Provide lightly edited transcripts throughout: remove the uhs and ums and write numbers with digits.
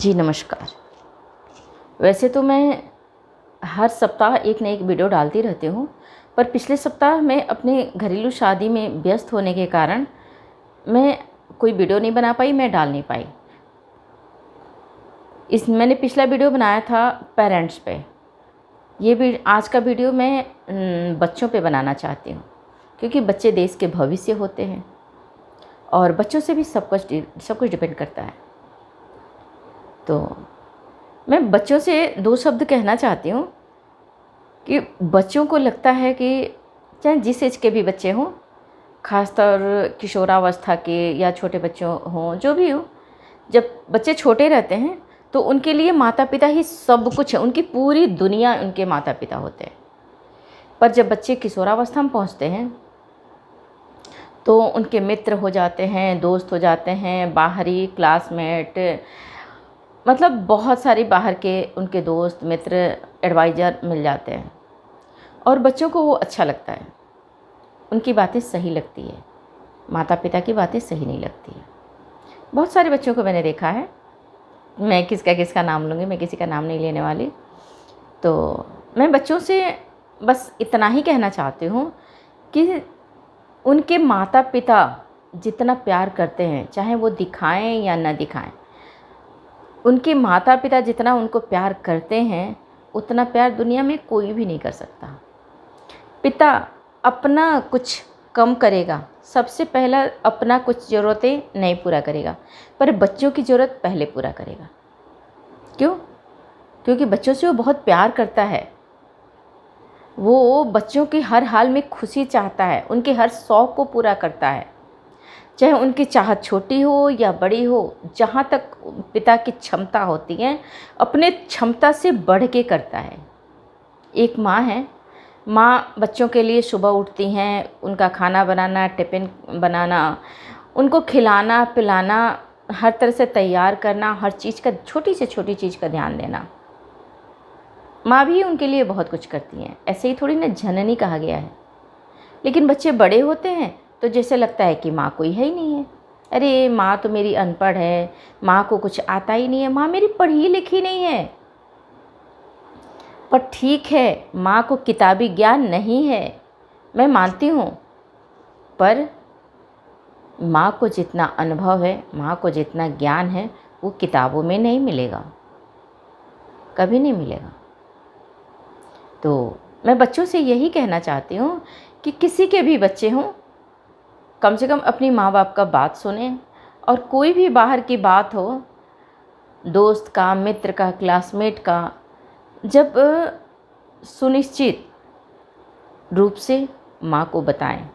जी नमस्कार। वैसे तो मैं हर सप्ताह एक न एक वीडियो डालती रहती हूँ, पर पिछले सप्ताह मैं अपने घरेलू शादी में व्यस्त होने के कारण मैं कोई वीडियो नहीं बना पाई, मैं डाल नहीं पाई। मैंने पिछला वीडियो बनाया था पेरेंट्स पे। ये भी आज का वीडियो मैं बच्चों पे बनाना चाहती हूँ, क्योंकि बच्चे देश के भविष्य होते हैं और बच्चों से भी सब कुछ डिपेंड करता है। तो मैं बच्चों से 2 शब्द कहना चाहती हूँ कि बच्चों को लगता है कि चाहे जिस एज के भी बच्चे हों, ख़ासतौर किशोरावस्था के या छोटे बच्चों हों, जो भी हो, जब बच्चे छोटे रहते हैं तो उनके लिए माता पिता ही सब कुछ है, उनकी पूरी दुनिया उनके माता पिता होते हैं। पर जब बच्चे किशोरावस्था में पहुँचते हैं तो उनके मित्र हो जाते हैं, दोस्त हो जाते हैं, बाहरी क्लासमेट, मतलब बहुत सारी बाहर के उनके दोस्त मित्र एडवाइज़र मिल जाते हैं और बच्चों को वो अच्छा लगता है, उनकी बातें सही लगती है, माता पिता की बातें सही नहीं लगती है। बहुत सारे बच्चों को मैंने देखा है, मैं किसका नाम लूँगी, मैं किसी का नाम नहीं लेने वाली। तो मैं बच्चों से बस इतना ही कहना चाहती हूँ कि उनके माता पिता जितना प्यार करते हैं, चाहे वो दिखाएं या न दिखाएं, उनके माता पिता जितना उनको प्यार करते हैं उतना प्यार दुनिया में कोई भी नहीं कर सकता। पिता अपना कुछ कम करेगा, सबसे पहला अपना कुछ ज़रूरतें नहीं पूरा करेगा, पर बच्चों की ज़रूरत पहले पूरा करेगा। क्यों? क्योंकि बच्चों से वो बहुत प्यार करता है। वो बच्चों की हर हाल में खुशी चाहता है, उनके हर शौक़ को पूरा करता है, चाहे उनकी चाहत छोटी हो या बड़ी हो। जहाँ तक पिता की क्षमता होती है, अपने क्षमता से बढ़ के करता है। एक माँ है, माँ बच्चों के लिए सुबह उठती हैं, उनका खाना बनाना, टिफ़िन बनाना, उनको खिलाना पिलाना, हर तरह से तैयार करना, हर चीज़ का, छोटी से छोटी चीज़ का ध्यान देना। माँ भी उनके लिए बहुत कुछ करती हैं, ऐसे ही थोड़ी ना जननी कहा गया है। लेकिन बच्चे बड़े होते हैं तो जैसे लगता है कि माँ कोई है ही नहीं है। अरे माँ तो मेरी अनपढ़ है, माँ को कुछ आता ही नहीं है, माँ मेरी पढ़ी लिखी नहीं है। पर ठीक है, माँ को किताबी ज्ञान नहीं है, मैं मानती हूँ, पर माँ को जितना अनुभव है, माँ को जितना ज्ञान है, वो किताबों में नहीं मिलेगा, कभी नहीं मिलेगा। तो मैं बच्चों से यही कहना चाहती हूँ कि किसी के भी बच्चे हों, कम से कम अपनी माँ बाप का बात सुने, और कोई भी बाहर की बात हो, दोस्त का, मित्र का, क्लासमेट का, जब सुनिश्चित रूप से माँ को बताएं।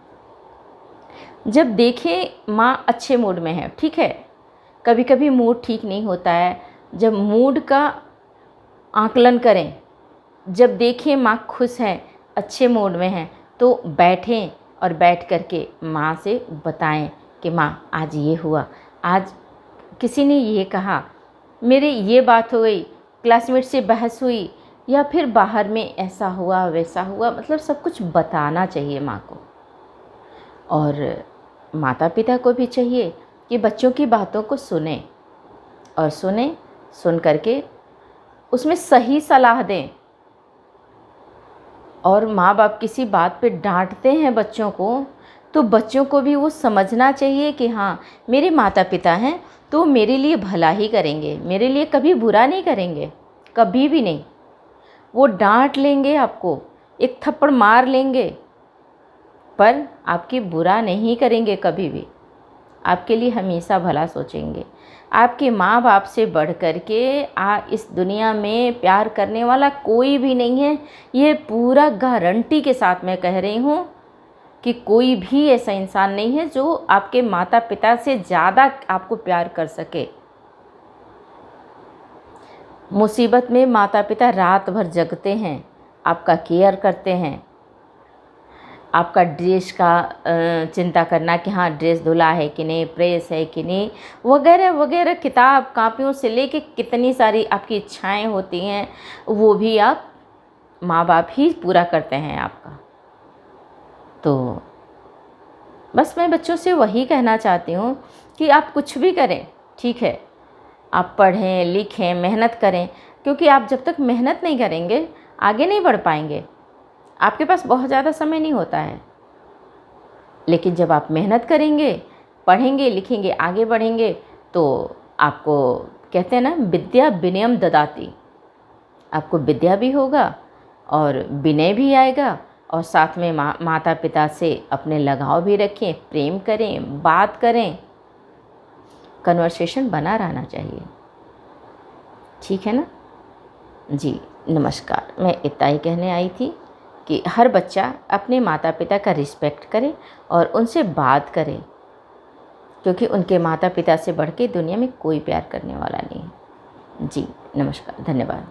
जब देखें माँ अच्छे मूड में है, ठीक है, कभी कभी मूड ठीक नहीं होता है, जब मूड का आकलन करें, जब देखें माँ खुश है, अच्छे मूड में है, तो बैठें और बैठ कर के माँ से बताएं कि माँ आज ये हुआ, आज किसी ने ये कहा, मेरे ये बात हो गई, क्लासमेट से बहस हुई, या फिर बाहर में ऐसा हुआ वैसा हुआ। मतलब सब कुछ बताना चाहिए माँ को। और माता पिता को भी चाहिए कि बच्चों की बातों को सुने, और सुन करके उसमें सही सलाह दें। और माँ बाप किसी बात पे डांटते हैं बच्चों को, तो बच्चों को भी वो समझना चाहिए कि हाँ, मेरे माता पिता हैं तो मेरे लिए भला ही करेंगे, मेरे लिए कभी बुरा नहीं करेंगे, कभी भी नहीं। वो डांट लेंगे, आपको एक थप्पड़ मार लेंगे, पर आपकी बुरा नहीं करेंगे कभी भी, आपके लिए हमेशा भला सोचेंगे। आपके माँ बाप से बढ़ कर के इस दुनिया में प्यार करने वाला कोई भी नहीं है। ये पूरा गारंटी के साथ मैं कह रही हूँ कि कोई भी ऐसा इंसान नहीं है जो आपके माता पिता से ज़्यादा आपको प्यार कर सके। मुसीबत में माता पिता रात भर जगते हैं, आपका केयर करते हैं, आपका ड्रेस का चिंता करना कि हाँ ड्रेस धुला है कि नहीं, प्रेस है कि नहीं, वगैरह वगैरह, किताब कापियों से लेके कितनी सारी आपकी इच्छाएं होती हैं, वो भी आप माँ बाप ही पूरा करते हैं आपका। तो बस मैं बच्चों से वही कहना चाहती हूँ कि आप कुछ भी करें, ठीक है, आप पढ़ें, लिखें, मेहनत करें, क्योंकि आप जब तक मेहनत नहीं करेंगे आगे नहीं बढ़ पाएंगे। आपके पास बहुत ज़्यादा समय नहीं होता है, लेकिन जब आप मेहनत करेंगे, पढ़ेंगे, लिखेंगे, आगे बढ़ेंगे, तो आपको कहते हैं ना, विद्या विनयम ददाति। आपको विद्या भी होगा और विनय भी आएगा, और साथ में माता पिता से अपने लगाव भी रखें, प्रेम करें, बात करें, कन्वर्सेशन बना रहना चाहिए। ठीक है ना जी। नमस्कार। मैं इतना ही कहने आई थी कि हर बच्चा अपने माता पिता का रिस्पेक्ट करे और उनसे बात करे, क्योंकि उनके माता पिता से बढ़ के दुनिया में कोई प्यार करने वाला नहीं है। जी नमस्कार, धन्यवाद।